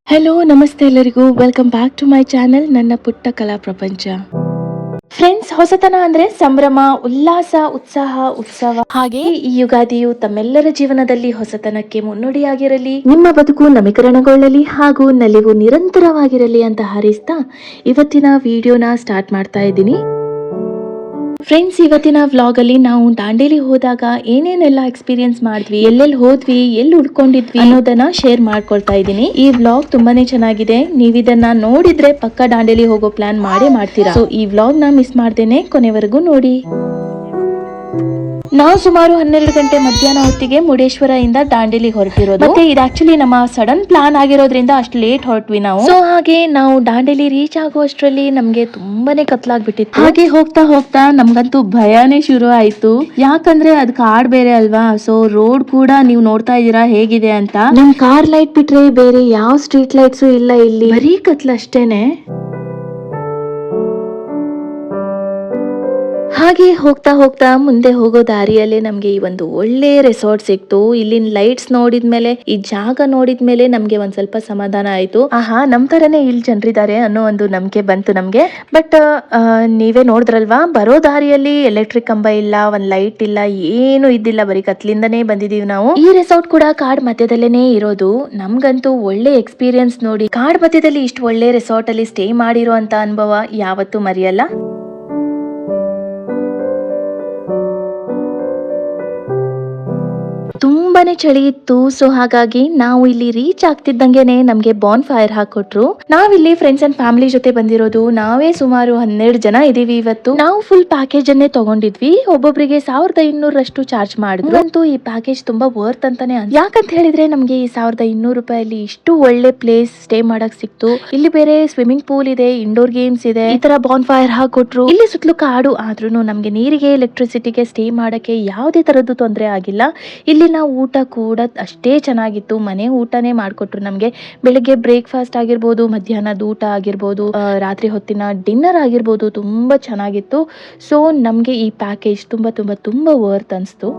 Hello ನಮಸ್ತೆ ಎಲ್ಲರಿಗೂ welcome back to my channel ನನ್ನ ಪುಟ್ಟ ಕಲಾ ಪ್ರಪಂಚ. ಫ್ರೆಂಡ್ಸ್, ಹೊಸತನ ಅಂದ್ರೆ ಸಂಭ್ರಮ, ಉಲ್ಲಾಸ, ಉತ್ಸಾಹ, ಉತ್ಸವ. ಹಾಗೆ ಈ ಯುಗಾದಿಯು ತಮ್ಮೆಲ್ಲರ ಜೀವನದಲ್ಲಿ ಹೊಸತನಕ್ಕೆ ಮುನ್ನುಡಿಯಾಗಿರಲಿ, ನಿಮ್ಮ ಬದುಕು ನವೀಕರಣಗೊಳ್ಳಲಿ ಹಾಗೂ ನಲಿವು ನಿರಂತರವಾಗಿರಲಿ ಅಂತ ಹಾರೈಸ್ತಾ ಇವತ್ತಿನ ವಿಡಿಯೋನ ಸ್ಟಾರ್ಟ್ ಮಾಡ್ತಾ ಇದ್ದೀನಿ. ಫ್ರೆಂಡ್ಸ್, ಇವತ್ತಿನ ವ್ಲಾಗ್ ಅಲ್ಲಿ ನಾವು ದಾಂಡೇಲಿ ಹೋದಾಗ ಏನೇನೆಲ್ಲ ಎಕ್ಸ್ಪೀರಿಯನ್ಸ್ ಮಾಡಿದ್ವಿ, ಎಲ್ಲೆಲ್ಲಿ ಹೋದ್ವಿ, ಎಲ್ಲಿ ಉಳ್ಕೊಂಡಿದ್ವಿ ಅನ್ನೋದನ್ನ ಶೇರ್ ಮಾಡ್ಕೊಳ್ತಾ ಇದ್ದೀನಿ. ಈ ವ್ಲಾಗ್ ತುಂಬಾನೇ ಚೆನ್ನಾಗಿದೆ. ನೀವು ಇದನ್ನ ನೋಡಿದ್ರೆ ಪಕ್ಕ ದಾಂಡೇಲಿ ಹೋಗೋ ಪ್ಲಾನ್ ಮಾಡೇ ಮಾಡ್ತೀರಾ. ಸೊ ಈ ವ್ಲಾಗ್ ನ ಮಿಸ್ ಮಾಡ್ದೇನೆ ಕೊನೆವರೆಗೂ ನೋಡಿ. ನಾವು ಸುಮಾರು 12 ಗಂಟೆ ಮಧ್ಯಾಹ್ನ ಹೊತ್ತಿಗೆ ಮುರುಡೇಶ್ವರ ಇಂದ ದಾಂಡೇಲಿ ಹೊರಟಿರೋದು. ಮತ್ತೆ ಇದು ಆಕ್ಚುಲಿ ನಮ್ಮ ಸಡನ್ ಪ್ಲಾನ್ ಆಗಿರೋದ್ರಿಂದ ಅಷ್ಟು ಲೇಟ್ ಹೊರಟ್ವಿ ನಾವು. ಸೊ ಹಾಗೆ ನಾವು ದಾಂಡೇಲಿ ರೀಚ್ ಆಗುವಷ್ಟರಲ್ಲಿ ನಮ್ಗೆ ತುಂಬಾನೇ ಕತ್ಲಾಗ್ಬಿಟ್ಟಿತ್ತು. ಹಾಗೆ ಹೋಗ್ತಾ ಹೋಗ್ತಾ ನಮ್ಗಂತೂ ಭಯನೇ ಶುರು ಆಯ್ತು. ಯಾಕಂದ್ರೆ ಅದ್ ಕಾಡ್ ಬೇರೆ ಅಲ್ವಾ. ಸೊ ರೋಡ್ ಕೂಡ ನೀವು ನೋಡ್ತಾ ಇದೀರಾ ಹೇಗಿದೆ ಅಂತ. ನಮ್ ಕಾರ್ ಲೈಟ್ ಬಿಟ್ರೆ ಬೇರೆ ಯಾವ ಸ್ಟ್ರೀಟ್ ಲೈಟ್ಸು ಇಲ್ಲ ಇಲ್ಲಿ, ಬರೀ ಕತ್ಲಷ್ಟೇನೆ. ಹಾಗೆ ಹೋಗ್ತಾ ಹೋಗ್ತಾ ಮುಂದೆ ಹೋಗೋ ದಾರಿಯಲ್ಲೇ ನಮ್ಗೆ ಈ ಒಂದು ಒಳ್ಳೆ ರೆಸಾರ್ಟ್ ಸಿಕ್ತು. ಇಲ್ಲಿನ ಲೈಟ್ಸ್ ನೋಡಿದ್ಮೇಲೆ, ಈ ಜಾಗ ನೋಡಿದ್ಮೇಲೆ ನಮ್ಗೆ ಒಂದ್ ಸ್ವಲ್ಪ ಸಮಾಧಾನ ಆಯ್ತು. ಆಹಾ, ನಮ್ ತರನೇ ಇಲ್ಲಿ ಜನರಿದ್ದಾರೆ ಅನ್ನೋ ಒಂದು ನಂಬಿಕೆ ಬಂತು ನಮ್ಗೆ. ಬಟ್ ನೀವೇ ನೋಡಿದ್ರಲ್ವಾ, ಬರೋ ದಾರಿಯಲ್ಲಿ ಎಲೆಕ್ಟ್ರಿಕ್ ಕಂಬ ಇಲ್ಲ, ಒಂದ್ ಲೈಟ್ ಇಲ್ಲ, ಏನು ಇದ್ದಿಲ್ಲ, ಬರೀ ಕತ್ಲಿಂದನೇ ಬಂದಿದೀವಿ ನಾವು. ಈ ರೆಸಾರ್ಟ್ ಕೂಡ ಕಾಡ್ ಮಧ್ಯದಲ್ಲೇನೆ ಇರೋದು. ನಮ್ಗಂತೂ ಒಳ್ಳೆ ಎಕ್ಸ್ಪೀರಿಯನ್ಸ್ ನೋಡಿ. ಕಾಡ್ ಮಧ್ಯದಲ್ಲಿ ಇಷ್ಟು ಒಳ್ಳೆ ರೆಸಾರ್ಟ್ ಅಲ್ಲಿ ಸ್ಟೇ ಮಾಡಿರೋ ಅಂತ ಅನುಭವ ಯಾವತ್ತೂ ಮರೆಯಲ್ಲ. ತುಂಬಾನೇ ಚಳಿ ಇತ್ತು. ಸೊ ಹಾಗಾಗಿ ನಾವು ಇಲ್ಲಿ ರೀಚ್ ಆಗ್ತಿದ್ದಂಗೆನೆ ನಮ್ಗೆ ಬಾನ್ ಫೈರ್ ಹಾಕೊಟ್ರು. ನಾವಿಲ್ಲಿ ಫ್ರೆಂಡ್ಸ್ ಅಂಡ್ ಫ್ಯಾಮಿಲಿ ಜೊತೆ ಬಂದಿರೋದು. ನಾವೇ ಸುಮಾರು 12 ಜನ ಇದೀವಿ ಇವತ್ತು. ನಾವು ಫುಲ್ ಪ್ಯಾಕೇಜ್ ಅನ್ನೇ ತಗೊಂಡಿದ್ವಿ. ಒಬ್ಬೊಬ್ಬರಿಗೆ 1200 ಚಾರ್ಜ್ ಮಾಡಿದ್ರು. ಅಂತೂ ಈ ಪ್ಯಾಕೇಜ್ ತುಂಬಾ ವರ್ತ್ ಅಂತಾನೆ. ಯಾಕಂತ ಹೇಳಿದ್ರೆ ನಮ್ಗೆ ಈ 1200 ರೂಪಾಯಲ್ಲಿ ಇಷ್ಟು ಒಳ್ಳೆ ಪ್ಲೇಸ್ ಸ್ಟೇ ಮಾಡಕ್ ಸಿಕ್ತು. ಇಲ್ಲಿ ಬೇರೆ ಸ್ವಿಮ್ಮಿಂಗ್ ಪೂಲ್ ಇದೆ, ಇಂಡೋರ್ ಗೇಮ್ಸ್ ಇದೆ, ಈ ತರ ಬಾನ್ ಫೈರ್ ಹಾಕೊಟ್ರು. ಇಲ್ಲಿ ಸುತ್ತಲೂ ಕಾಡು ಆದ್ರೂ ನಮ್ಗೆ ನೀರಿಗೆ, ಎಲೆಕ್ಟ್ರಿಸಿಟಿಗೆ ಸ್ಟೇ ಮಾಡಕ್ಕೆ ಯಾವುದೇ ತರದ್ದು ತೊಂದರೆ ಆಗಿಲ್ಲ. ಇಲ್ಲಿನ ಊಟ ಕೂಡ ಅಷ್ಟೇ ಚೆನ್ನಾಗಿತ್ತು. ಮನೆ ಊಟನೇ ಮಾಡ್ಕೊಟ್ರು ನಮ್ಗೆ. ಬೆಳಿಗ್ಗೆ ಬ್ರೇಕ್ಫಾಸ್ಟ್ ಆಗಿರ್ಬೋದು, ಮಧ್ಯಾಹ್ನದ ಊಟ ಆಗಿರ್ಬೋದು, ರಾತ್ರಿ ಹೊತ್ತಿನ ಡಿನ್ನರ್ ಆಗಿರ್ಬೋದು, ತುಂಬಾ ಚೆನ್ನಾಗಿತ್ತು. ಸೊ ನಮ್ಗೆ ಈ ಪ್ಯಾಕೇಜ್ ತುಂಬಾ ತುಂಬಾ ತುಂಬಾ ವರ್ತ್ ಅನ್ಸ್ತು.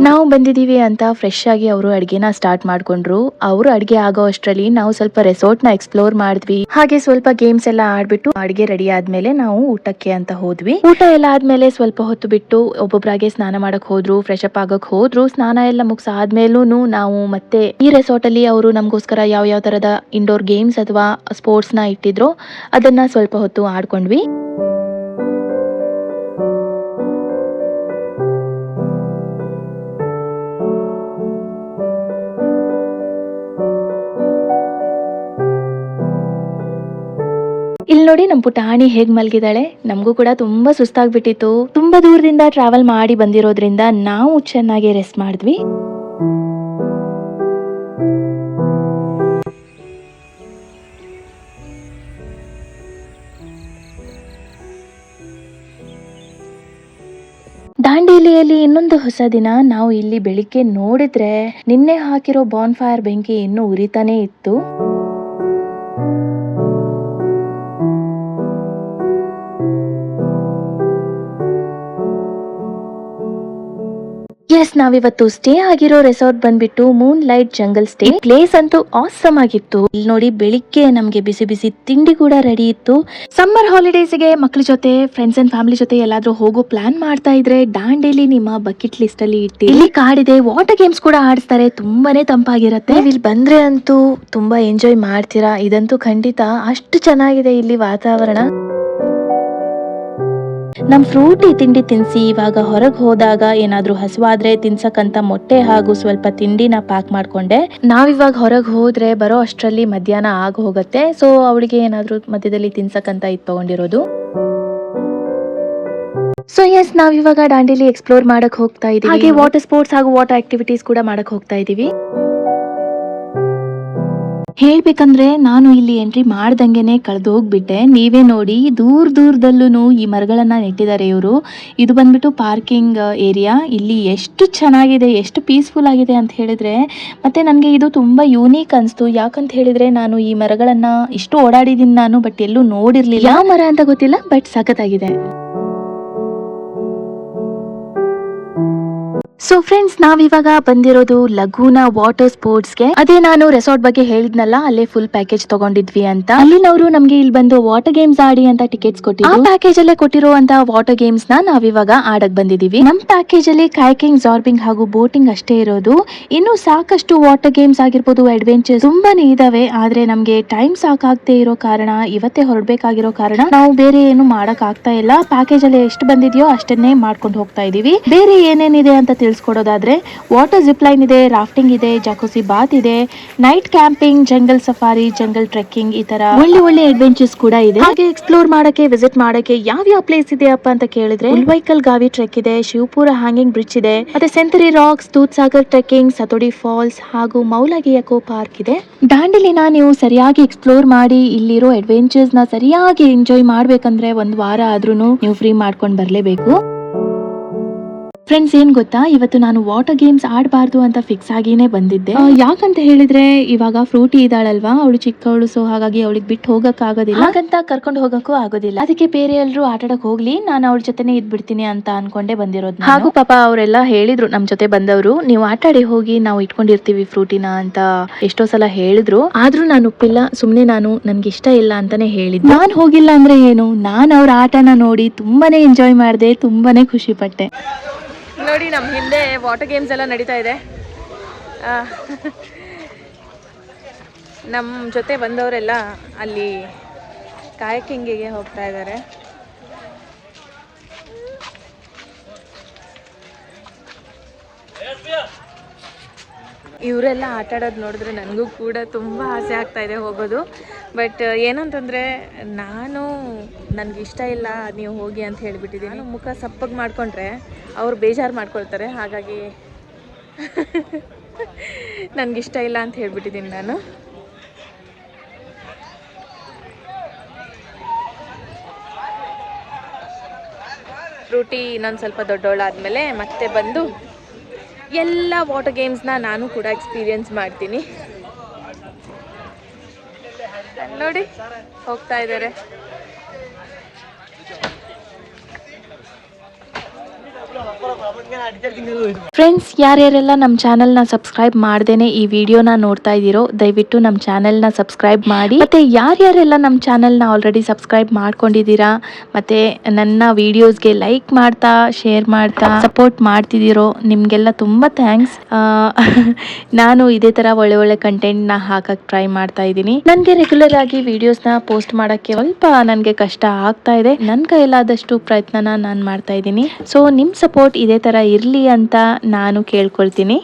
ನಾವು ಬಂದಿದೀವಿ ಅಂತ ಫ್ರೆಶ್ ಆಗಿ ಅವರು ಅಡ್ಗೆನ ಸ್ಟಾರ್ಟ್ ಮಾಡ್ಕೊಂಡ್ರು. ಅವರು ಅಡ್ಗೆ ಆಗೋ ಅಷ್ಟರಲ್ಲಿ ನಾವು ಸ್ವಲ್ಪ ರೆಸಾರ್ಟ್ ನ ಎಕ್ಸ್ಪ್ಲೋರ್ ಮಾಡಿದ್ವಿ. ಹಾಗೆ ಸ್ವಲ್ಪ ಗೇಮ್ಸ್ ಎಲ್ಲ ಆಡ್ಬಿಟ್ಟು ಅಡ್ಗೆ ರೆಡಿ ಆದ್ಮೇಲೆ ನಾವು ಊಟಕ್ಕೆ ಅಂತ ಹೋದ್ವಿ. ಊಟ ಎಲ್ಲ ಆದ್ಮೇಲೆ ಸ್ವಲ್ಪ ಹೊತ್ತು ಬಿಟ್ಟು ಒಬ್ಬೊಬ್ಬರಾಗೆ ಸ್ನಾನ ಮಾಡಕ್ ಹೋದ್ರು, ಫ್ರೆಶ್ ಅಪ್ ಆಗಕ್ ಹೋದ್ರು. ಸ್ನಾನ ಎಲ್ಲ ಮುಗಿಸಾದ್ಮೇಲೂ ನಾವು ಮತ್ತೆ ಈ ರೆಸಾರ್ಟ್ ಅಲ್ಲಿ ಅವರು ನಮಗೋಸ್ಕರ ಯಾವ ತರದ ಇಂಡೋರ್ ಗೇಮ್ಸ್ ಅಥವಾ ಸ್ಪೋರ್ಟ್ಸ್ ನ ಇಟ್ಟಿದ್ರು, ಅದನ್ನ ಸ್ವಲ್ಪ ಹೊತ್ತು ಆಡ್ಕೊಂಡ್ವಿ. ಇಲ್ಲಿ ನೋಡಿ ನಮ್ ಪುಟಾಣಿ ಹೇಗ್ ಮಲ್ಗಿದಾಳೆ. ನಮಗೂ ಕೂಡ ತುಂಬಾ ಸುಸ್ತಾಗ್ಬಿಟ್ಟಿತ್ತು. ತುಂಬಾ ದೂರದಿಂದ ಟ್ರಾವೆಲ್ ಮಾಡಿ ಬಂದಿರೋದ್ರಿಂದ ನಾವು ಚೆನ್ನಾಗಿ ರೆಸ್ಟ್ ಮಾಡಿದ್ವಿ. ದಾಂಡೇಲಿಯಲ್ಲಿ ಇನ್ನೊಂದು ಹೊಸ ದಿನ. ನಾವು ಇಲ್ಲಿ ಬೆಳಿಗ್ಗೆ ನೋಡಿದ್ರೆ ನಿನ್ನೆ ಹಾಕಿರೋ ಬಾನ್ ಫೈರ್ ಬೆಂಕಿ ಇನ್ನೂ ಉರಿತಾನೆ ಇತ್ತು. ಎಸ್, ನಾವಿವತ್ತು ಸ್ಟೇ ಆಗಿರೋ ರೆಸಾರ್ಟ್ ಬಂದ್ಬಿಟ್ಟು Moon light jungle stay. Place ಅಂತೂ ಆಸಮ್ ಆಗಿತ್ತು. ಇಲ್ಲಿ ನೋಡಿ, ಬೆಳಿಗ್ಗೆ ನಮ್ಗೆ ಬಿಸಿ ಬಿಸಿ ತಿಂಡಿ ಕೂಡ ರೆಡಿ ಇತ್ತು. ಸಮ್ಮರ್ ಹಾಲಿಡೇಸ್ ಗೆ ಮಕ್ಳ ಜೊತೆ, ಫ್ರೆಂಡ್ಸ್ ಅಂಡ್ ಫ್ಯಾಮಿಲಿ ಜೊತೆ ಎಲ್ಲಾದ್ರೂ ಹೋಗೋ ಪ್ಲಾನ್ ಮಾಡ್ತಾ ಇದ್ರೆ ದಾಂಡೇಲಿ ನಿಮ್ಮ ಬಕೆಟ್ ಲಿಸ್ಟ್ ಅಲ್ಲಿ ಇಟ್ಟು. ಇಲ್ಲಿ ಕಾಡಿದೆ, ವಾಟರ್ ಗೇಮ್ಸ್ ಕೂಡ ಆಡಿಸ್ತಾರೆ, ತುಂಬಾನೇ ತಂಪಾಗಿರತ್ತೆ. ಇಲ್ಲಿ ಬಂದ್ರೆ ಅಂತೂ ತುಂಬಾ ಎಂಜಾಯ್ ಮಾಡ್ತೀರಾ. ಇದಂತೂ ಖಂಡಿತ. ಅಷ್ಟು ಚೆನ್ನಾಗಿದೆ ಇಲ್ಲಿ ವಾತಾವರಣ. ನಮ್ ಫ್ರೂಟಿ ತಿಂಡಿ ತಿನ್ಸಿ ಇವಾಗ ಹೊರಗೆ ಹೋದಾಗ ಏನಾದ್ರೂ ಹಸುವಾದ್ರೆ ತಿನ್ಸಕ್ಕಂತ ಮೊಟ್ಟೆ ಹಾಗೂ ಸ್ವಲ್ಪ ತಿಂಡಿನ ಪ್ಯಾಕ್ ಮಾಡ್ಕೊಂಡೆ. ನಾವಿವಾಗ ಹೊರಗೆ ಹೋದ್ರೆ ಬರೋ ಅಷ್ಟರಲ್ಲಿ ಮಧ್ಯಾಹ್ನ ಆಗ ಹೋಗುತ್ತೆ. ಸೊ ಅವಳಿಗೆ ಏನಾದ್ರೂ ಮಧ್ಯದಲ್ಲಿ ತಿನ್ಸಕ್ಕಂತ ಇದು ತಗೊಂಡಿರೋದು. ಸೊ ಎಸ್, ನಾವಿವಾಗ ದಾಂಡೇಲಿ ಎಕ್ಸ್ಪ್ಲೋರ್ ಮಾಡಕ್ ಹೋಗ್ತಾ ಇದೀವಿ. ಹಾಗೆ ವಾಟರ್ ಸ್ಪೋರ್ಟ್ಸ್ ಹಾಗೂ ವಾಟರ್ ಆಕ್ಟಿವಿಟೀಸ್ ಕೂಡ ಮಾಡಕ್ ಹೋಗ್ತಾ ಇದೀವಿ. ಹೇಳ್ಬೇಕಂದ್ರೆ ನಾನು ಇಲ್ಲಿ ಎಂಟ್ರಿ ಮಾಡ್ದಂಗೆನೆ ಕಳೆದೋಗ್ಬಿಟ್ಟೆ. ನೀವೇ ನೋಡಿ ದೂರದಲ್ಲೂ ಈ ಮರಗಳನ್ನ ನೆಟ್ಟಿದ್ದಾರೆ ಇವರು. ಇದು ಬಂದ್ಬಿಟ್ಟು ಪಾರ್ಕಿಂಗ್ ಏರಿಯಾ. ಇಲ್ಲಿ ಎಷ್ಟು ಚೆನ್ನಾಗಿದೆ, ಎಷ್ಟು ಪೀಸ್ಫುಲ್ ಆಗಿದೆ ಅಂತ ಹೇಳಿದ್ರೆ, ಮತ್ತೆ ನನಗೆ ಇದು ತುಂಬಾ ಯೂನಿಕ್ ಅನಿಸ್ತು. ಯಾಕಂತ ಹೇಳಿದ್ರೆ ನಾನು ಈ ಮರಗಳನ್ನ ಇಷ್ಟು ಓಡಾಡಿದೀನಿ ನಾನು, ಬಟ್ ಎಲ್ಲೂ ನೋಡಿರ್ಲಿಲ್ಲ. ಯಾವ ಮರ ಅಂತ ಗೊತ್ತಿಲ್ಲ, ಬಟ್ ಸಖತ್ತಾಗಿದೆ. ಸೊ ಫ್ರೆಂಡ್ಸ್, ನಾವಿವಾಗ ಬಂದಿರೋದು ಲಗೂನಾ ವಾಟರ್ ಸ್ಪೋರ್ಟ್ಸ್ಗೆ. ಅದೇ ನಾನು ರೆಸಾರ್ಟ್ ಬಗ್ಗೆ ಹೇಳಿದ್ನಲ್ಲ, ಅಲ್ಲೇ ಫುಲ್ ಪ್ಯಾಕೇಜ್ ತಗೊಂಡಿದ್ವಿ ಅಂತ. ಅಲ್ಲಿನವರು ನಮ್ಗೆ ಇಲ್ಲಿ ಬಂದು ವಾಟರ್ ಗೇಮ್ಸ್ ಆಡಿ ಅಂತ ಟಿಕೆಟ್ಸ್ ಕೊಟ್ಟಿದ್ರು. ಆ ಪ್ಯಾಕೇಜ್ ಅಲ್ಲೇ ಕೊಟ್ಟಿರುವಂತ ವಾಟರ್ ಗೇಮ್ಸ್ ನ ನಾವಿವಾಗ ಆಡಕ್ ಬಂದಿದೀವಿ. ನಮ್ ಪ್ಯಾಕೇಜ್ ಅಲ್ಲಿ ಕಯಾಕಿಂಗ್, ಜಾರ್ಬಿಂಗ್ ಹಾಗೂ ಬೋಟಿಂಗ್ ಅಷ್ಟೇ ಇರೋದು. ಇನ್ನು ಸಾಕಷ್ಟು ವಾಟರ್ ಗೇಮ್ಸ್ ಆಗಿರ್ಬೋದು, ಅಡ್ವೆಂಚರ್ಸ್ ತುಂಬಾನೇ ಇದಾವೆ. ಆದ್ರೆ ನಮ್ಗೆ ಟೈಮ್ ಸಾಕಾಗದೆ ಇರೋ ಕಾರಣ, ಇವತ್ತೇ ಹೊರಡ್ಬೇಕಾಗಿರೋ ಕಾರಣ ನಾವು ಬೇರೆ ಏನು ಮಾಡಕ್ ಆಗ್ತಾ ಇಲ್ಲ. ಪ್ಯಾಕೇಜ್ ಅಲ್ಲಿ ಎಷ್ಟು ಬಂದಿದೆಯೋ ಅಷ್ಟನ್ನೇ ಮಾಡ್ಕೊಂಡು ಹೋಗ್ತಾ ಇದೀವಿ. ಬೇರೆ ಏನೇನಿದೆ ಅಂತ ತಿಳಿಸ್ಕೊಡೋದಾದ್ರೆ, ವಾಟರ್ ಜಿಪ್ ಲೈನ್ ಇದೆ, ರಾಫ್ಟಿಂಗ್ ಇದೆ, ಜಾಕೂಸಿ ಬಾತ್ ಇದೆ, night camping, jungle safari, jungle trekking, ಈ ತರ ಒಳ್ಳೆ ಅಡ್ವೆಂಚರ್ಸ್ ಕೂಡ ಇದೆ. ಹಾಗೆ ಎಕ್ಸ್ಪ್ಲೋರ್ ಮಾಡಕ್ಕೆ, ವಿಸಿಟ್ ಮಾಡಕ್ಕೆ ಯಾವ ಪ್ಲೇಸ್ ಇದೆಯಪ್ಪ ಅಂತ ಕೇಳಿದ್ರೆ, ಉಲ್ವೈಕಲ್ ಗಾವಿ ಟ್ರೆಕ್ ಇದೆ, ಶಿವಪುರ ಹ್ಯಾಂಗಿಂಗ್ ಬ್ರಿಡ್ಜ್ ಇದೆ, ಮತ್ತೆ century rocks, Dudh Sagar trekking, Sathodi falls ಹಾಗೂ ಮೌಲಾಗಿ ಎಕೋ ಪಾರ್ಕ್ ಇದೆ. ದಾಂಡೇಲಿನ ನೀವು ಸರಿಯಾಗಿ ಎಕ್ಸ್ಪ್ಲೋರ್ ಮಾಡಿ ಇಲ್ಲಿರೋ ಅಡ್ವೆಂಚರ್ಸ್ ನ ಸರಿಯಾಗಿ ಎಂಜಾಯ್ ಮಾಡ್ಬೇಕಂದ್ರೆ ಒಂದ್ ವಾರ ಆದ್ರೂ ನೀವು ಫ್ರೀ ಮಾಡ್ಕೊಂಡು ಬರ್ಲೇಬೇಕು. ಫ್ರೆಂಡ್ಸ್, ಏನ್ ಗೊತ್ತಾ, ಇವತ್ತು ನಾನು ವಾಟರ್ ಗೇಮ್ಸ್ ಆಡಬಾರ್ದು ಅಂತ ಫಿಕ್ಸ್ ಆಗಿನೇ ಬಂದಿದ್ದೆ. ಯಾಕಂತ ಹೇಳಿದ್ರೆ, ಇವಾಗ ಫ್ರೂಟಿ ಇದ್ದಾಳಲ್ವಾ, ಅವಳು ಚಿಕ್ಕವಳು, ಸೊ ಹಾಗಾಗಿ ಅವಳಿಗೆ ಬಿಟ್ಟು ಹೋಗಕ್ ಆಗೋದಿಲ್ಲ, ಹಾಗಂತ ಕರ್ಕೊಂಡು ಹೋಗಕ್ಕೂ ಆಗೋದಿಲ್ಲ. ಅದಕ್ಕೆ ಬೇರೆ ಎಲ್ಲರೂ ಆಟಾಡಕ್ ಹೋಗ್ಲಿ, ನಾನು ಅವಳ ಜೊತೆನೆ ಇದ್ಬಿಡ್ತೀನಿ ಅಂತ ಅನ್ಕೊಂಡೆ ಬಂದಿರೋದು. ಹಾಗೂ ಪಾಪ ಅವರೆಲ್ಲ ಹೇಳಿದ್ರು, ನಮ್ ಜೊತೆ ಬಂದವರು, ನೀವು ಆಟಾಡಿ ಹೋಗಿ, ನಾವು ಇಟ್ಕೊಂಡಿರ್ತೀವಿ ಫ್ರೂಟಿನ ಅಂತ ಎಷ್ಟೋ ಸಲ ಹೇಳಿದ್ರು. ಆದ್ರೂ ನಾನು ಒಪ್ಪಿಲ್ಲ. ಸುಮ್ನೆ ನನ್ಗೆ ಇಷ್ಟ ಇಲ್ಲ ಅಂತಾನೆ ಹೇಳಿದ್ದೆ. ನಾನ್ ಹೋಗಿಲ್ಲ ಅಂದ್ರೆ ಏನು, ನಾನ್ ಅವ್ರ ಆಟನ ನೋಡಿ ತುಂಬಾನೇ ಎಂಜಾಯ್ ಮಾಡಿದೆ, ತುಂಬಾನೇ ಖುಷಿ ಪಟ್ಟೆ. ನೋಡಿ, ನಮ್ಮ ಹಿಂದೆ ವಾಟರ್ ಗೇಮ್ಸ್ ಎಲ್ಲ ನಡೀತಾ ಇದೆ. ನಮ್ಮ ಜೊತೆ ಬಂದವರೆಲ್ಲ ಅಲ್ಲಿ ಕಾಯಕಿಂಗಿಗೆ ಹೋಗ್ತಾ ಇದ್ದಾರೆ. ಇವರೆಲ್ಲ ಆಟ ಆಡೋದು ನೋಡಿದ್ರೆ ನನಗೂ ಕೂಡ ತುಂಬ ಆಸೆ ಆಗ್ತಾ ಇದೆ ಹೋಗೋದು. ಬಟ್ ಏನಂತಂದರೆ, ನನಗಿಷ್ಟ ಇಲ್ಲ ನೀವು ಹೋಗಿ ಅಂತ ಹೇಳಿಬಿಟ್ಟಿದ್ದೀನಿ. ಮುಖ ಸಪ್ಪಗೆ ಮಾಡಿಕೊಂಡ್ರೆ ಅವ್ರು ಬೇಜಾರು ಮಾಡ್ಕೊಳ್ತಾರೆ, ಹಾಗಾಗಿ ನನಗಿಷ್ಟ ಇಲ್ಲ ಅಂತ ಹೇಳಿಬಿಟ್ಟಿದ್ದೀನಿ ನಾನು. ಫ್ರೂಟಿ ಇನ್ನೊಂದು ಸ್ವಲ್ಪ ದೊಡ್ಡವಳಾದಮೇಲೆ ಮತ್ತೆ ಬಂದು ಎಲ್ಲ ವಾಟರ್ ಗೇಮ್ಸ್ನ ನಾನು ಕೂಡ ಎಕ್ಸ್ಪೀರಿಯನ್ಸ್ ಮಾಡ್ತೀನಿ. ನೋಡಿ, ಹೋಗ್ತಾ ಇದ್ದಾರೆ. ಫ್ರೆಂಡ್ಸ್, ಯಾರ್ಯಾರೆಲ್ಲ ನಮ್ಮ ಚಾನೆಲ್ನ ಸಬ್ಸ್ಕ್ರೈಬ್ ಮಾಡ್ದೇನೆ ಈ ವಿಡಿಯೋನ ನೋಡ್ತಾ ಇದ್ದೀರೋ, ದಯವಿಟ್ಟು ನಮ್ಮ ಚಾನೆಲ್ನ ಸಬ್ಸ್ಕ್ರೈಬ್ ಮಾಡಿ. ಮತ್ತೆ ಯಾರ್ಯಾರೆಲ್ಲ ನಮ್ಮ ಚಾನೆಲ್ನ ಆಲ್ರೆಡಿ ಸಬ್ಸ್ಕ್ರೈಬ್ ಮಾಡ್ಕೊಂಡಿದ್ದೀರಾ, ಮತ್ತೆ ನನ್ನ ವಿಡಿಯೋಸ್ಗೆ ಲೈಕ್ ಮಾಡ್ತಾ, ಶೇರ್ ಮಾಡ್ತಾ ಸಪೋರ್ಟ್ ಮಾಡ್ತಿದ್ದೀರೋ, ನಿಮಗೆಲ್ಲ ತುಂಬ ಥ್ಯಾಂಕ್ಸ್. ನಾನು ಇದೇ ಥರ ಒಳ್ಳೆ ಕಂಟೆಂಟ್ನ ಹಾಕಕ್ಕೆ ಟ್ರೈ ಮಾಡ್ತಾ ಇದ್ದೀನಿ. ನನಗೆ ರೆಗ್ಯುಲರ್ ಆಗಿ ವಿಡಿಯೋಸ್ನ ಪೋಸ್ಟ್ ಮಾಡೋಕ್ಕೆ ಸ್ವಲ್ಪ ನನಗೆ ಕಷ್ಟ ಆಗ್ತಾ ಇದೆ. ನನ್ನ ಕೈಲಾದಷ್ಟು ಪ್ರಯತ್ನನ ನಾನು ಮಾಡ್ತಾ ಇದ್ದೀನಿ. ಸೊ ನಿಮ್ಮ ಸಪೋರ್ಟ್ ಇದೇ ಥರ ಇರಲಿ ಅಂತ ನಾನು ಕೇಳ್ಕೊಳ್ತೀನಿ.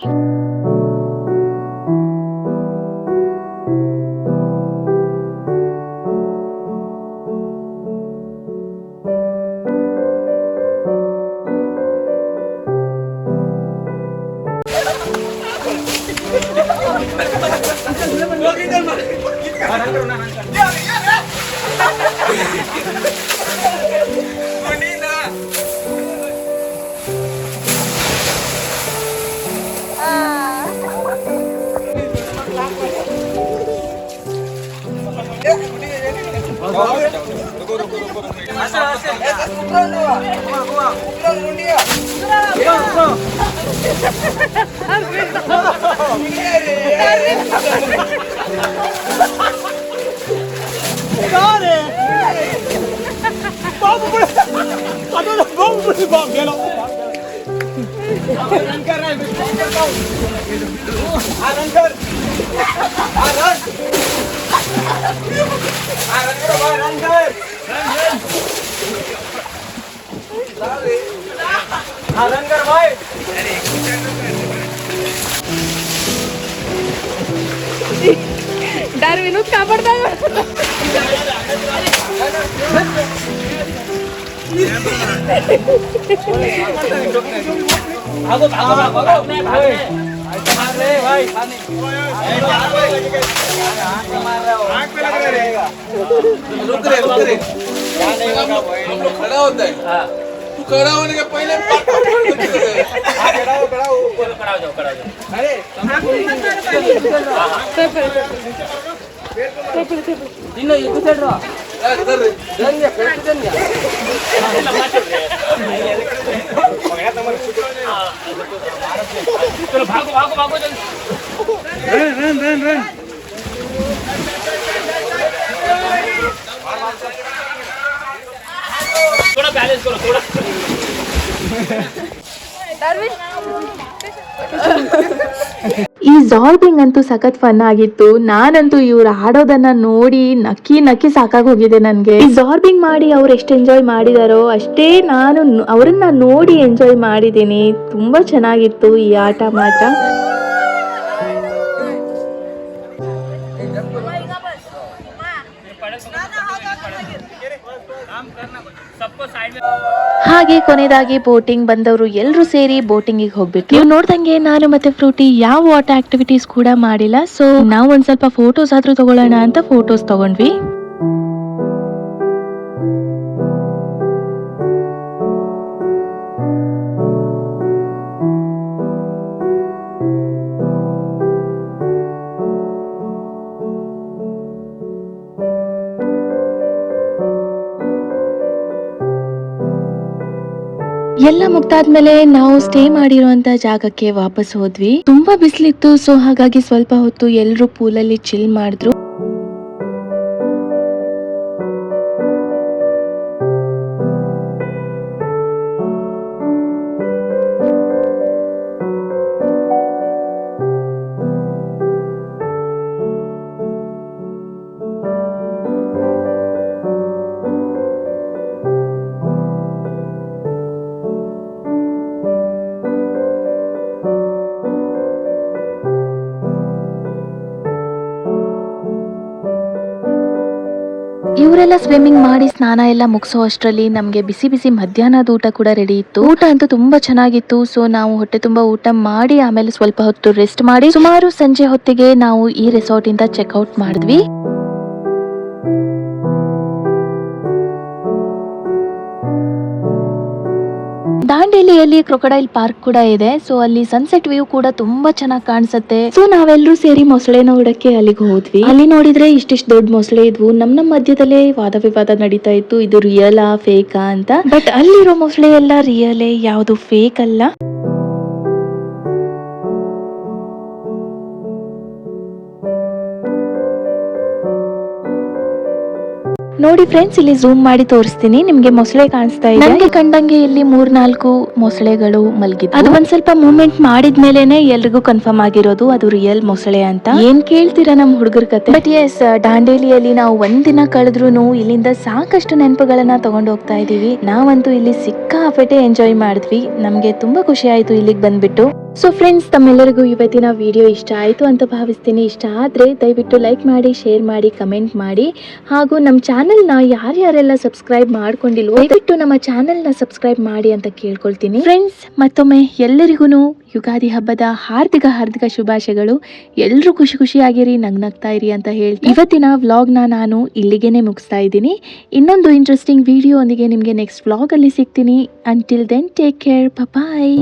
डार्विन कापड़ता है खड़ा होता है तू खड़ा होने के पहले चलो भागो भागो भागो जल्दी रन रन रन रन थोड़ा बैलेंस करो थोड़ा ಈ ಜಾರ್ಬಿಂಗ್ ಅಂತೂ ಸಖತ್ ಫನ್ ಆಗಿತ್ತು. ನಾನಂತೂ ಇವ್ರು ಆಡೋದನ್ನ ನೋಡಿ ನಕ್ಕಿ ನಕ್ಕಿ ಸಾಕಾಗಿ ಹೋಗಿದೆ ನನ್ಗೆ. ಈ ಜಾರ್ಬಿಂಗ್ ಮಾಡಿ ಅವ್ರು ಎಷ್ಟು ಎಂಜಾಯ್ ಮಾಡಿದಾರೋ ಅಷ್ಟೇ ನಾನು ಅವ್ರನ್ನ ನೋಡಿ ಎಂಜಾಯ್ ಮಾಡಿದೀನಿ. ತುಂಬಾ ಚೆನ್ನಾಗಿತ್ತು ಈ ಆಟ ಮಾತ್ರ. ಹಾಗೆ ಕೊನೆಯದಾಗಿ ಬೋಟಿಂಗ್ ಬಂದವರು ಎಲ್ಲರೂ ಸೇರಿ ಬೋಟಿಂಗಿಗೆ ಹೋಗ್ಬಿಟ್ಟು ನೀವು ನೋಡ್ದಂಗೆ ನಾನು ಮತ್ತೆ ಫ್ರೂಟಿ ಯಾವ ವಾಟರ್ ಆಕ್ಟಿವಿಟೀಸ್ ಕೂಡ ಮಾಡಿಲ್ಲ. ಸೊ ನಾವು ಒಂದ್ ಸ್ವಲ್ಪ ಫೋಟೋಸ್ ಆದ್ರೂ ತಗೊಳ್ಳೋಣ ಅಂತ ಫೋಟೋಸ್ ತಗೊಂಡ್ವಿ. ಎಲ್ಲ ಮುಗ್ದಾದ್ಮೇಲೆ ನಾವು ಸ್ಟೇ ಮಾಡಿರುವಂತ ಜಾಗಕ್ಕೆ ವಾಪಸ್ ಹೋದ್ವಿ. ತುಂಬಾ ಬಿಸಿಲಿತ್ತು, ಸೊ ಹಾಗಾಗಿ ಸ್ವಲ್ಪ ಹೊತ್ತು ಎಲ್ರು ಪೂಲಲ್ಲಿ ಚಿಲ್ ಮಾಡಿದ್ರು. ಇವರೆಲ್ಲ ಸ್ವಿಮ್ಮಿಂಗ್ ಮಾಡಿ ಸ್ನಾನ ಎಲ್ಲ ಮುಗಿಸೋ ಅಷ್ಟರಲ್ಲಿ ನಮಗೆ ಬಿಸಿ ಬಿಸಿ ಮಧ್ಯಾಹ್ನದ ಊಟ ಕೂಡ ರೆಡಿ ಇತ್ತು. ಊಟ ಅಂತೂ ತುಂಬಾ ಚೆನ್ನಾಗಿತ್ತು. ಸೊ ನಾವು ಹೊಟ್ಟೆ ತುಂಬಾ ಊಟ ಮಾಡಿ ಆಮೇಲೆ ಸ್ವಲ್ಪ ಹೊತ್ತು ರೆಸ್ಟ್ ಮಾಡಿ ಸುಮಾರು ಸಂಜೆ ಹೊತ್ತಿಗೆ ನಾವು ಈ ರೆಸಾರ್ಟ್ ಇಂದ ಚೆಕ್ಔಟ್ ಮಾಡಿದ್ವಿ. ದಾಂಡೇಲಿಯಲ್ಲಿ ಕ್ರೊಕೊಡೈಲ್ ಪಾರ್ಕ್ ಕೂಡ ಇದೆ. ಸೊ ಅಲ್ಲಿ ಸನ್ಸೆಟ್ ವ್ಯೂ ಕೂಡ ತುಂಬಾ ಚೆನ್ನಾಗಿ ಕಾಣಿಸುತ್ತೆ. ಸೊ ನಾವೆಲ್ಲರೂ ಸೇರಿ ಮೊಸಳೆ ನೋಡಕ್ಕೆ ಅಲ್ಲಿಗೆ ಹೋದ್ವಿ. ಅಲ್ಲಿ ನೋಡಿದ್ರೆ ಇಷ್ಟಿಷ್ಟು ದೊಡ್ಡ ಮೊಸಳೆ ಇದ್ವು. ನಮ್ಮ ಮಧ್ಯದಲ್ಲೇ ವಾದ ವಿವಾದ ನಡೀತಾ ಇತ್ತು, ಇದು ರಿಯಲಾ ಫೇಕಾ ಅಂತ. ಬಟ್ ಅಲ್ಲಿರೋ ಮೊಸಳೆ ಎಲ್ಲ ರಿಯಲೇ, ಯಾವುದು ಫೇಕ್ ಅಲ್ಲ. ನೋಡಿ ಫ್ರೆಂಡ್ಸ್, ಇಲ್ಲಿ ಝೂಮ್ ಮಾಡಿ ತೋರಿಸ್ತೀನಿ ನಿಮ್ಗೆ. ಮೊಸಳೆ ಕಾಣಿಸ್ತಾ ಇದೆ. ನನಗೆ ಕಂಡಂಗೆ ಇಲ್ಲಿ 3-4 ಮೊಸಳೆಗಳು ಮಲಗಿದ್ದು. ಅದು ಒಂದ್ ಸ್ವಲ್ಪ ಮೂವ್ಮೆಂಟ್ ಮಾಡಿದ್ಮೇಲೆನೆ ಎಲ್ರಿಗೂ ಕನ್ಫರ್ಮ್ ಆಗಿರೋದು ಅದು ರಿಯಲ್ ಮೊಸಳೆ ಅಂತ. ಏನ್ ಕೇಳ್ತೀರಾ ನಮ್ ಹುಡುಗರ ಕತೆ. ಬಟ್ ಎಸ್, ದಾಂಡೇಲಿಯಲ್ಲಿ ನಾವು ಒಂದಿನ ಕಳೆದ್ರೂ ಇಲ್ಲಿಂದ ಸಾಕಷ್ಟು ನೆನಪುಗಳನ್ನ ತಗೊಂಡು ಹೋಗ್ತಾ ಇದೀವಿ. ನಾವಂತೂ ಇಲ್ಲಿ ಸಿಕ್ಕಾಪಟ್ಟೆ ಎಂಜಾಯ್ ಮಾಡಿದ್ವಿ. ನಮ್ಗೆ ತುಂಬಾ ಖುಷಿ ಆಯ್ತು ಇಲ್ಲಿಗೆ ಬಂದ್ಬಿಟ್ಟು. ಸೊ ಫ್ರೆಂಡ್ಸ್, ತಮ್ಮೆಲ್ಲರಿಗೂ ಇವತ್ತಿನ ವಿಡಿಯೋ ಇಷ್ಟ ಆಯ್ತು ಅಂತ ಭಾವಿಸ್ತೀನಿ. ಇಷ್ಟ ಆದ್ರೆ ದಯವಿಟ್ಟು ಲೈಕ್ ಮಾಡಿ, ಶೇರ್ ಮಾಡಿ, ಕಮೆಂಟ್ ಮಾಡಿ. ಹಾಗೂ ನಮ್ಮ ಚಾನೆಲ್ನ ಯಾರ್ಯಾರೆಲ್ಲ ಸಬ್ಸ್ಕ್ರೈಬ್ ಮಾಡ್ಕೊಂಡಿಲ್ವೋ ದಯವಿಟ್ಟು ನಮ್ಮ ಚಾನೆಲ್ನ ಸಬ್ಸ್ಕ್ರೈಬ್ ಮಾಡಿ ಅಂತ ಕೇಳ್ಕೊಳ್ತೀನಿ. ಫ್ರೆಂಡ್ಸ್, ಮತ್ತೊಮ್ಮೆ ಎಲ್ಲರಿಗೂ ಯುಗಾದಿ ಹಬ್ಬದ ಹಾರ್ದಿಕ ಶುಭಾಶಯಗಳು. ಎಲ್ಲರೂ ಖುಷಿ ಖುಷಿಯಾಗಿರಿ, ನಗ್ನಗ್ತಾ ಇರಿ ಅಂತ ಹೇಳ್ತೀನಿ ಇವತ್ತಿನ ವ್ಲಾಗ್ನ ನಾನು ಇಲ್ಲಿಗೆನೆ ಮುಗಿಸ್ತಾ ಇದ್ದೀನಿ. ಇನ್ನೊಂದು ಇಂಟ್ರೆಸ್ಟಿಂಗ್ ವಿಡಿಯೋ ಒಂದಿಗೆ ನಿಮಗೆ ನೆಕ್ಸ್ಟ್ ವ್ಲಾಗ್ ಅಲ್ಲಿ ಸಿಗ್ತೀನಿ. ಅಂಟಿಲ್ ದೆನ್ ಟೇಕ್ ಕೇರ್, ಬಾಯ್.